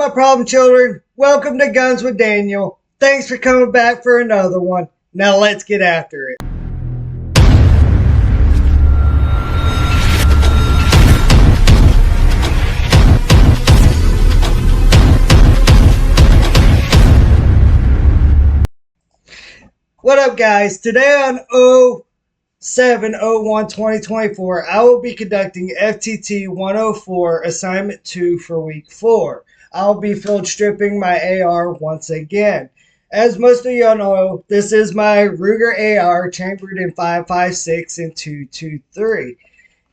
up, my problem children? Welcome to Guns with Daniel. Thanks for coming back for another one. Now let's get after it. What up, guys? Today on 07/01/2024, I will be conducting FTT 104 Assignment 2 for Week 4. I'll be field stripping my AR once again. As most of y'all know, this is my Ruger AR chambered in 5.56 and 2.23.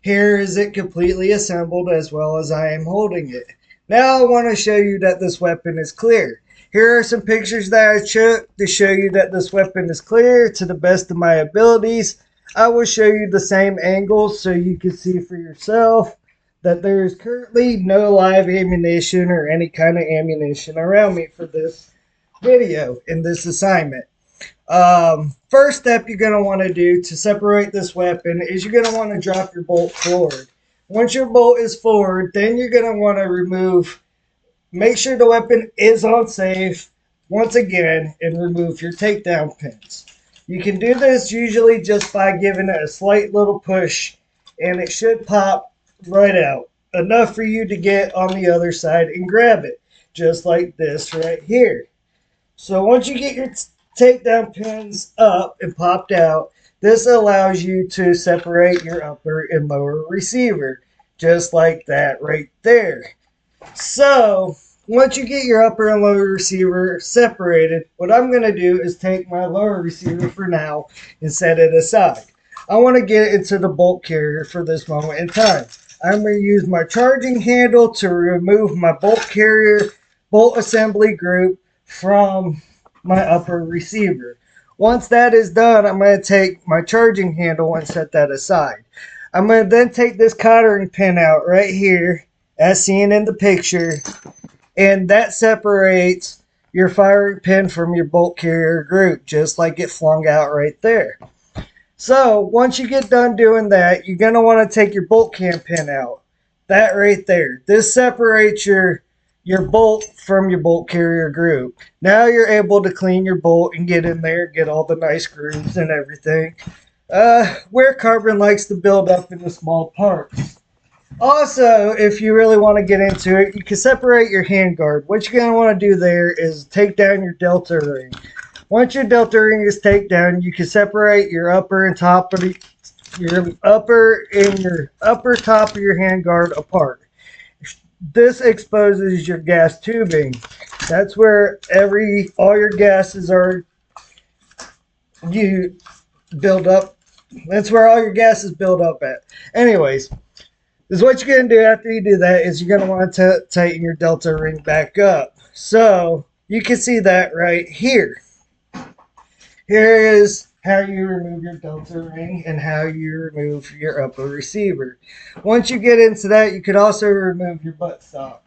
Here is it completely assembled as well as I am holding it. Now I want to show you that this weapon is clear. Here are some pictures that I took to show you that this weapon is clear to the best of my abilities. I will show you the same angles so you can see for yourself that there is currently no live ammunition or any kind of ammunition around me for this video in this assignment. First step you're going to want to do to separate this weapon is you're going to want to drop your bolt forward. Once your bolt is forward, then you're going to want to make sure the weapon is on safe once again and remove your takedown pins. You can do this usually just by giving it a slight little push and it should pop right out. Enough for you to get on the other side and grab it, just like this right here. So once you get your takedown pins up and popped out, this allows you to separate your upper and lower receiver, just like that right there. So once you get your upper and lower receiver separated, what I'm going to do is take my lower receiver for now and set it aside. I want to get into the bolt carrier for this moment in time. I'm going to use my charging handle to remove my bolt carrier bolt assembly group from my upper receiver. Once that is done, I'm going to take my charging handle and set that aside. I'm going to then take this cottering pin out right here, as seen in the picture, and that separates your firing pin from your bolt carrier group, just like it flung out right there. So once you get done doing that, you're going to want to take your bolt cam pin out. That right there. This separates your bolt from your bolt carrier group. Now you're able to clean your bolt and get in there, get all the nice grooves and everything. Where carbon likes to build up into small parts. Also, if you really want to get into it, you can separate your handguard. What you're going to want to do there is take down your delta ring. Once your delta ring is taken down, you can separate your upper and top of your upper top of your handguard apart. This exposes your gas tubing. That's where all your gases are build up. That's where all your gases build up at. Anyways, this is what you're going to do after you do that is you're going to want to tighten your delta ring back up. So you can see that right here. Here is how you remove your delta ring and how you remove your upper receiver. Once you get into that, you could also remove your buttstock.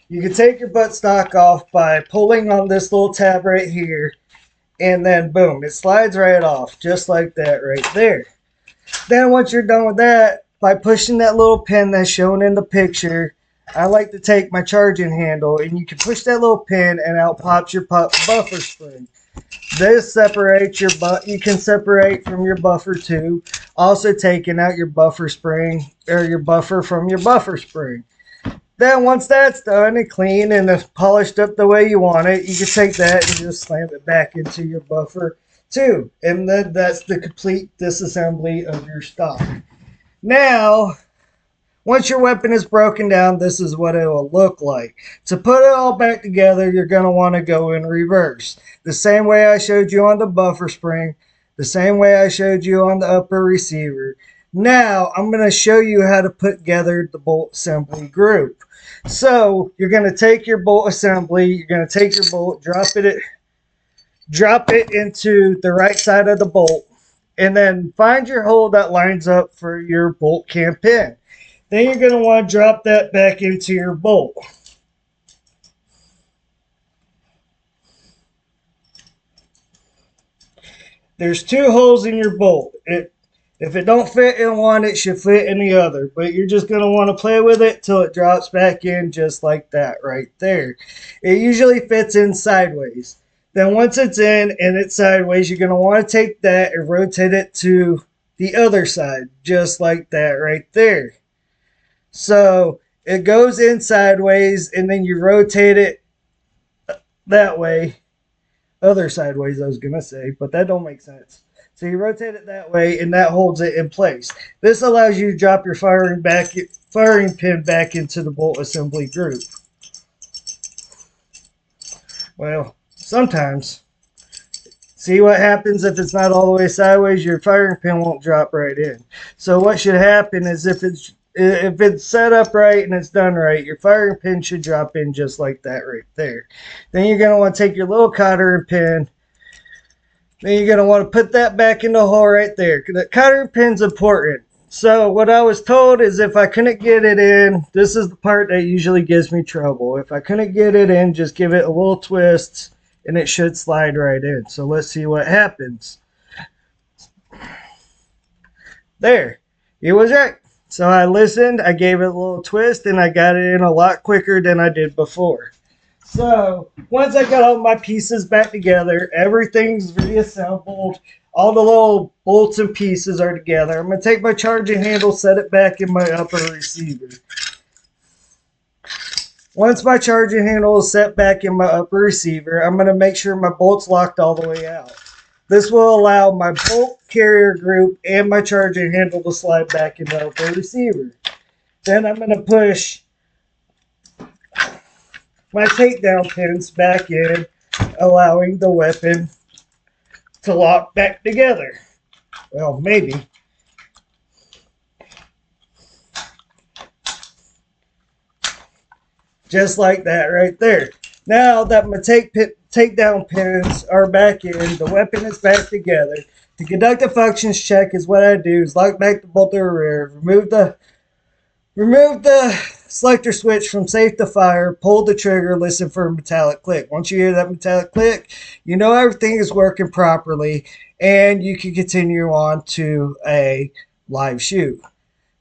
You can take your buttstock off by pulling on this little tab right here, and then boom, it slides right off, just like that right there. Then once you're done with that, by pushing that little pin that's shown in the picture, I like to take my charging handle, and you can push that little pin and out pops your buffer spring. This separates your you can separate from your buffer too. Also taking out your buffer spring or your buffer from your buffer spring. Then once that's done and clean and polished up the way you want it, you can take that and just slam it back into your buffer too. And then that's the complete disassembly of your stock. Now, once your weapon is broken down, this is what it will look like. To put it all back together, you're going to want to go in reverse. The same way I showed you on the buffer spring, the same way I showed you on the upper receiver. Now, I'm going to show you how to put together the bolt assembly group. So, you're going to take your bolt assembly, you're going to take your bolt, drop it into the right side of the bolt, and then find your hole that lines up for your bolt cam pin. Then you're going to want to drop that back into your bolt. There's two holes in your bolt. If it don't fit in one, it should fit in the other. But you're just going to want to play with it till it drops back in just like that right there. It usually fits in sideways. Then once it's in and it's sideways, you're going to want to take that and rotate it to the other side, just like that right there. So it goes in sideways and then you rotate it that way. Other sideways, I was going to say, but that don't make sense. So you rotate it that way, and that holds it in place. This allows you to drop your firing pin back into the bolt assembly group. Well, sometimes. See what happens if it's not all the way sideways? Your firing pin won't drop right in. So what should happen is if it's set up right and it's done right, your firing pin should drop in just like that right there. Then you're going to want to take your little cotter pin. Then you're going to want to put that back in the hole right there. The cotter pin's important. So what I was told is if I couldn't get it in, this is the part that usually gives me trouble. If I couldn't get it in, just give it a little twist and it should slide right in. So let's see what happens. There, it was right. So I listened, I gave it a little twist, and I got it in a lot quicker than I did before. So once I got all my pieces back together, everything's reassembled. All the little bolts and pieces are together. I'm going to take my charging handle, set it back in my upper receiver. Once my charging handle is set back in my upper receiver, I'm going to make sure my bolt's locked all the way out. This will allow my bolt carrier group and my charging handle to slide back in the upper receiver. Then I'm going to push my takedown pins back in, allowing the weapon to lock back together. Well, maybe. Just like that right there. Now that my takedown pins are back in, the weapon is back together. To conduct a functions check is what I do is lock back the bolt to the rear, remove the selector switch from safe to fire, pull the trigger, listen for a metallic click. Once you hear that metallic click, you know everything is working properly and you can continue on to a live shoot.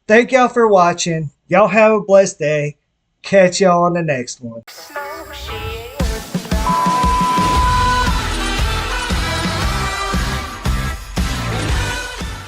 Thank y'all for watching. Y'all have a blessed day. Catch y'all on the next one.